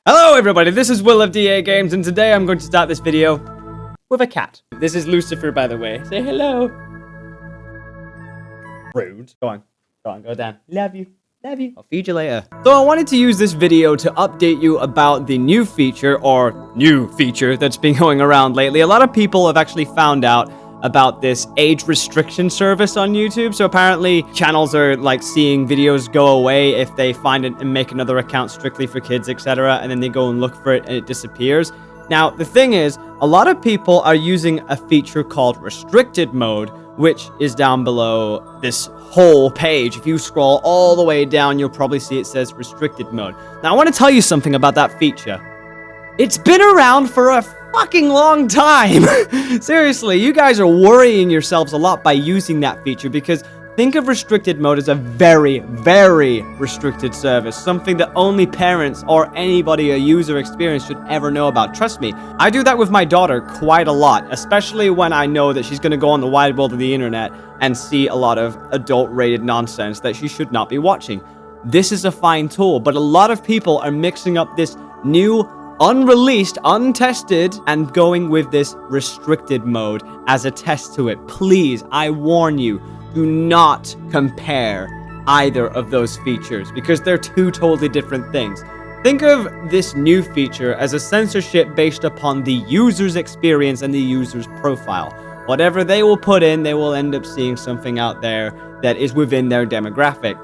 Hello everybody, this is Will of DAGames, and today I'm going to start this video with a cat. This is Lucifer, by the way. Say hello. Rude. Go on, go down. Love you. I'll feed you later. So I wanted to use this video to update you about the new feature that's been going around lately. A lot of people have actually found out about this age restriction service on YouTube. So apparently channels are like seeing videos go away if they find it and make another account strictly for kids, etc. And then they go and look for it and it disappears. Now, the thing is, a lot of people are using a feature called restricted mode, which is down below this whole page. If you scroll all the way down, you'll probably see it says restricted mode. Now, I want to tell you something about that feature. It's been around for a fucking long time. Seriously, you guys are worrying yourselves a lot by using that feature because think of restricted mode as a very, very restricted service. Something that only parents or anybody a user experience should ever know about. Trust me, I do that with my daughter quite a lot, especially when I know that she's going to go on the wide world of the internet and see a lot of adult-rated nonsense that she should not be watching. This is a fine tool, but a lot of people are mixing up this new unreleased, untested, and going with this restricted mode as a test to it. Please, I warn you, do not compare either of those features because they're two totally different things. Think of this new feature as a censorship based upon the user's experience and the user's profile. Whatever they will put in, they will end up seeing something out there that is within their demographic.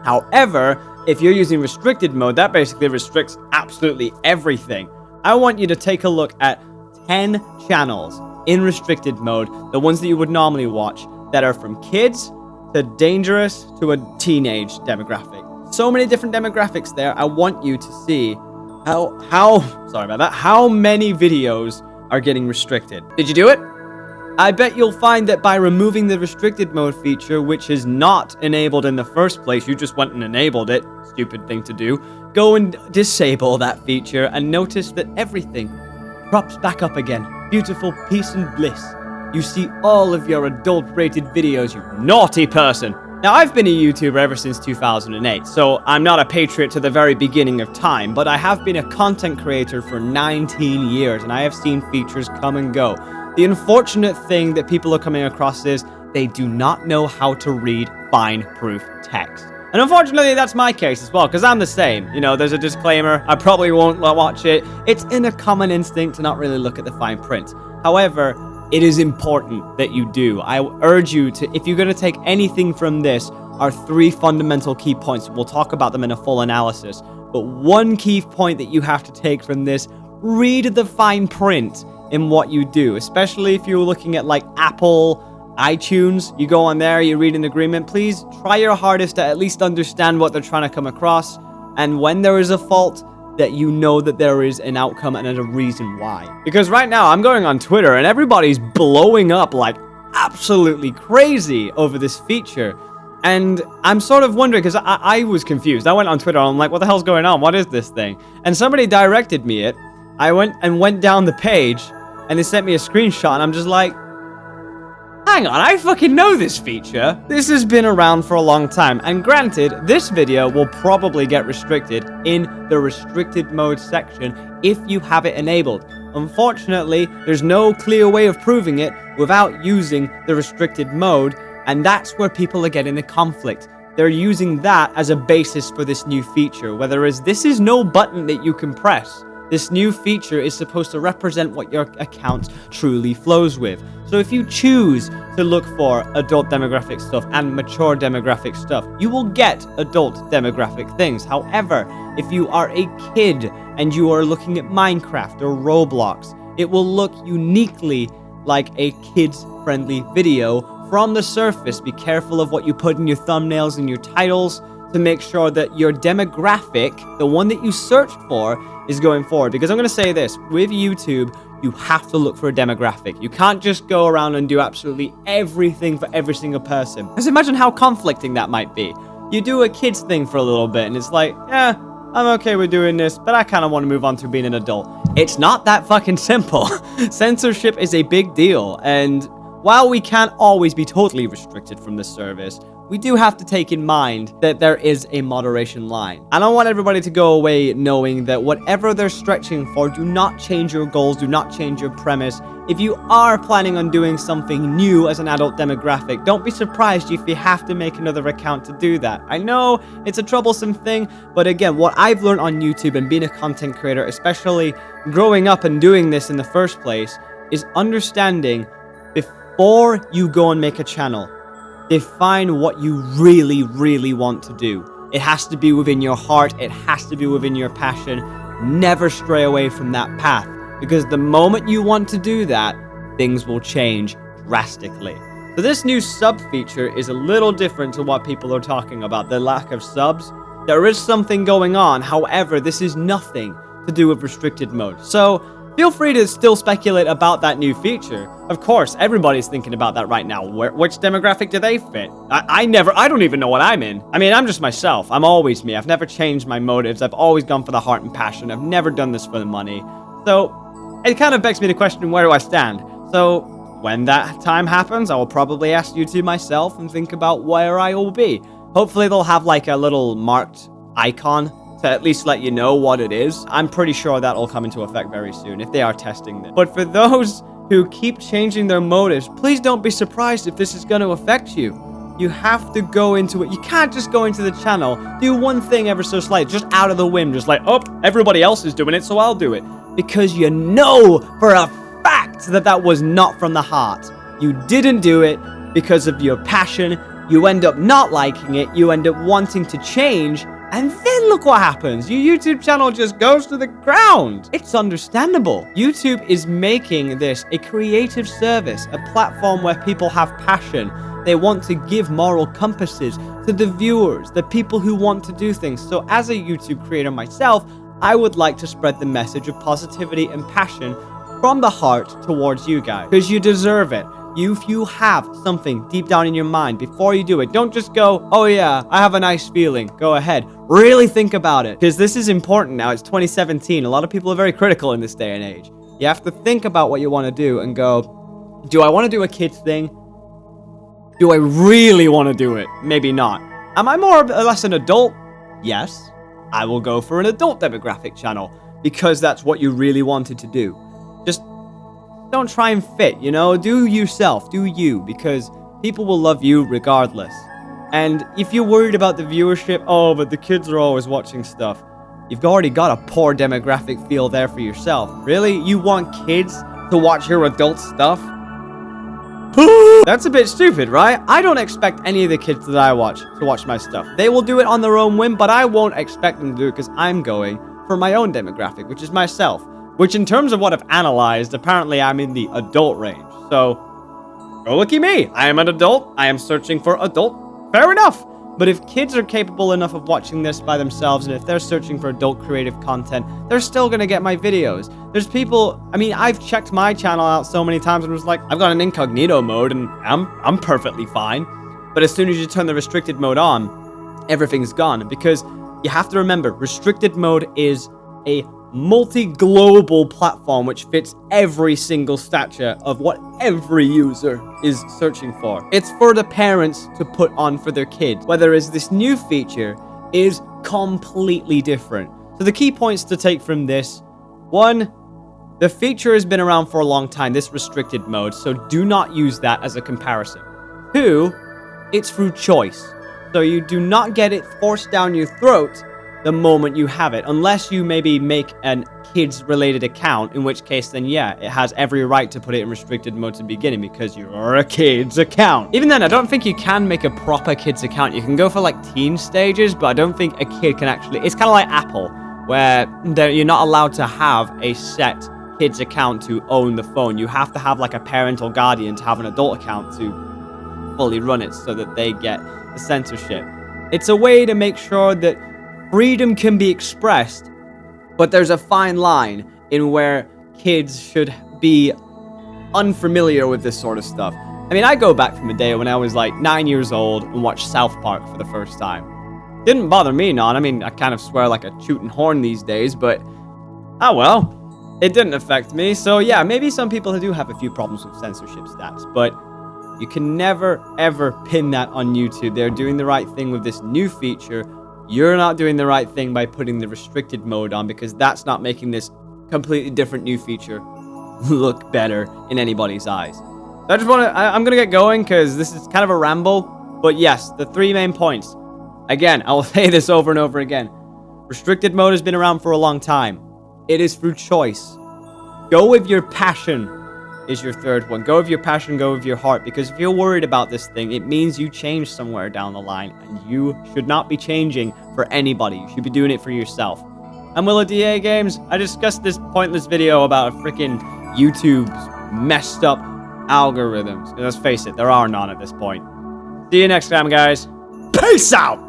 However, if you're using restricted mode, that basically restricts absolutely everything. I want you to take a look at 10 channels in restricted mode, the ones that you would normally watch, that are from kids to dangerous to a teenage demographic. So many different demographics there. I want you to see how many videos are getting restricted. Did you do it? I bet you'll find that by removing the restricted mode feature, which is not enabled in the first place, you just went and enabled it, stupid thing to do, go and disable that feature and notice that everything props back up again. Beautiful peace and bliss. You see all of your adult-rated videos, you naughty person. Now, I've been a YouTuber ever since 2008, so I'm not a patriot to the very beginning of time, but I have been a content creator for 19 years, and I have seen features come and go. The unfortunate thing that people are coming across is they do not know how to read fine proof text. And unfortunately, that's my case as well, because I'm the same. You know, there's a disclaimer. I probably won't watch it. It's in a common instinct to not really look at the fine print. However, it is important that you do. I urge you to, if you're going to take anything from this, are 3 fundamental key points. We'll talk about them in a full analysis. But one key point that you have to take from this, read the fine print in what you do, especially if you're looking at like Apple, iTunes, you go on there, you read an agreement, please try your hardest to at least understand what they're trying to come across, and when there is a fault, that you know that there is an outcome and a reason why. Because right now, I'm going on Twitter, and everybody's blowing up like absolutely crazy over this feature, and I'm sort of wondering, because I was confused. I went on Twitter, I'm like, what the hell's going on? What is this thing? And somebody directed me it. I went down the page, and they sent me a screenshot, and I'm just like, hang on, I fucking know this feature. This has been around for a long time, and granted, this video will probably get restricted in the restricted mode section if you have it enabled. Unfortunately, there's no clear way of proving it without using the restricted mode, and that's where people are getting the conflict. They're using that as a basis for this new feature, whereas this is no button that you can press. This new feature is supposed to represent what your account truly flows with. So if you choose to look for adult demographic stuff and mature demographic stuff, you will get adult demographic things. However, if you are a kid and you are looking at Minecraft or Roblox, it will look uniquely like a kids-friendly video from the surface. Be careful of what you put in your thumbnails and your titles to make sure that your demographic, the one that you searched for, is going forward. Because I'm going to say this, with YouTube, you have to look for a demographic. You can't just go around and do absolutely everything for every single person. Just imagine how conflicting that might be. You do a kids thing for a little bit, and it's like, yeah, I'm okay with doing this, but I kind of want to move on to being an adult. It's not that fucking simple. Censorship is a big deal, and while we can't always be totally restricted from this service, we do have to take in mind that there is a moderation line. I don't want everybody to go away knowing that whatever they're stretching for, do not change your goals, do not change your premise. If you are planning on doing something new as an adult demographic, don't be surprised if you have to make another account to do that. I know it's a troublesome thing, but again, what I've learned on YouTube and being a content creator, especially growing up and doing this in the first place, is understanding before you go and make a channel, define what you really, really want to do. It has to be within your heart. It has to be within your passion. Never stray away from that path. Because the moment you want to do that, things will change drastically. So this new sub feature is a little different to what people are talking about, the lack of subs. There is something going on, however, this is nothing to do with restricted mode. So feel free to still speculate about that new feature. Of course, everybody's thinking about that right now. Which demographic do they fit? I don't even know what I'm in. I mean, I'm just myself. I'm always me. I've never changed my motives. I've always gone for the heart and passion. I've never done this for the money. So it kind of begs me to question, where do I stand? So when that time happens, I will probably ask YouTube myself and think about where I will be. Hopefully they'll have like a little marked icon to at least let you know what it is. I'm pretty sure that'll come into effect very soon if they are testing this. But for those who keep changing their motives, please don't be surprised if this is going to affect you. You have to go into it. You can't just go into the channel, do one thing ever so slight, just out of the whim, just like, oh, everybody else is doing it, so I'll do it. Because you know for a fact that that was not from the heart. You didn't do it because of your passion. You end up not liking it. You end up wanting to change. And then look what happens. Your YouTube channel just goes to the ground. It's understandable. YouTube is making this a creative service, a platform where people have passion. They want to give moral compasses to the viewers, the people who want to do things. So as a YouTube creator myself, I would like to spread the message of positivity and passion from the heart towards you guys, because you deserve it. If you have something deep down in your mind before you do it, don't just go, oh yeah, I have a nice feeling. Go ahead. Really think about it, because this is important now. It's 2017. A lot of people are very critical in this day and age. You have to think about what you want to do and go, do I want to do a kid's thing? Do I really want to do it? Maybe not. Am I more or less an adult? Yes. I will go for an adult demographic channel because that's what you really wanted to do. Just don't try and fit, you know? Do yourself, do you, because people will love you regardless. And if you're worried about the viewership, oh, but the kids are always watching stuff. You've already got a poor demographic feel there for yourself. Really? You want kids to watch your adult stuff? That's a bit stupid, right? I don't expect any of the kids that I watch to watch my stuff. They will do it on their own whim, but I won't expect them to do it because I'm going for my own demographic, which is myself. Which in terms of what I've analyzed, apparently I'm in the adult range. So, oh, looky me. I am an adult. I am searching for adult. Fair enough. But if kids are capable enough of watching this by themselves, and if they're searching for adult creative content, they're still going to get my videos. There's people, I mean, I've checked my channel out so many times and was like, I've got an incognito mode and I'm perfectly fine. But as soon as you turn the restricted mode on, everything's gone. Because you have to remember, restricted mode is a multi-global platform which fits every single stature of what every user is searching for. It's for the parents to put on for their kids, whereas this new feature is completely different. So the key points to take from this: 1, the feature has been around for a long time, this restricted mode, so do not use that as a comparison. 2, it's through choice, so you do not get it forced down your throat the moment you have it, unless you maybe make an kids related account, in which case then yeah, it has every right to put it in restricted mode to begin because you're a kids account. Even then, I don't think you can make a proper kids account. You can go for like teen stages, but I don't think a kid can actually. It's kind of like Apple, where you're not allowed to have a set kids account to own the phone. You have to have like a parental guardian to have an adult account to fully run it, so that they get the censorship. It's a way to make sure that freedom can be expressed, but there's a fine line in where kids should be unfamiliar with this sort of stuff. I mean, I go back from a day when I was like 9 years old and watched South Park for the first time. Didn't bother me none. I mean, I kind of swear like a tootin' horn these days, but oh well. It didn't affect me. So yeah, maybe some people do have a few problems with censorship stats, but You can never, ever pin that on YouTube. They're doing the right thing with this new feature. You're not doing the right thing by putting the restricted mode on, because that's not making this completely different new feature look better in anybody's eyes. So I just want to, I'm going to get going because this is kind of a ramble. But yes, the 3 main points. Again, I will say this over and over again. Restricted mode has been around for a long time. It is through choice. Go with your passion is your 3rd one. Go with your passion, go with your heart. Because if you're worried about this thing, it means you change somewhere down the line. And you should not be changing for anybody. You should be doing it for yourself. I'm Will of DAGames. I discussed this pointless video about freaking YouTube's messed up algorithms. Let's face it, there are none at this point. See you next time, guys. Peace out!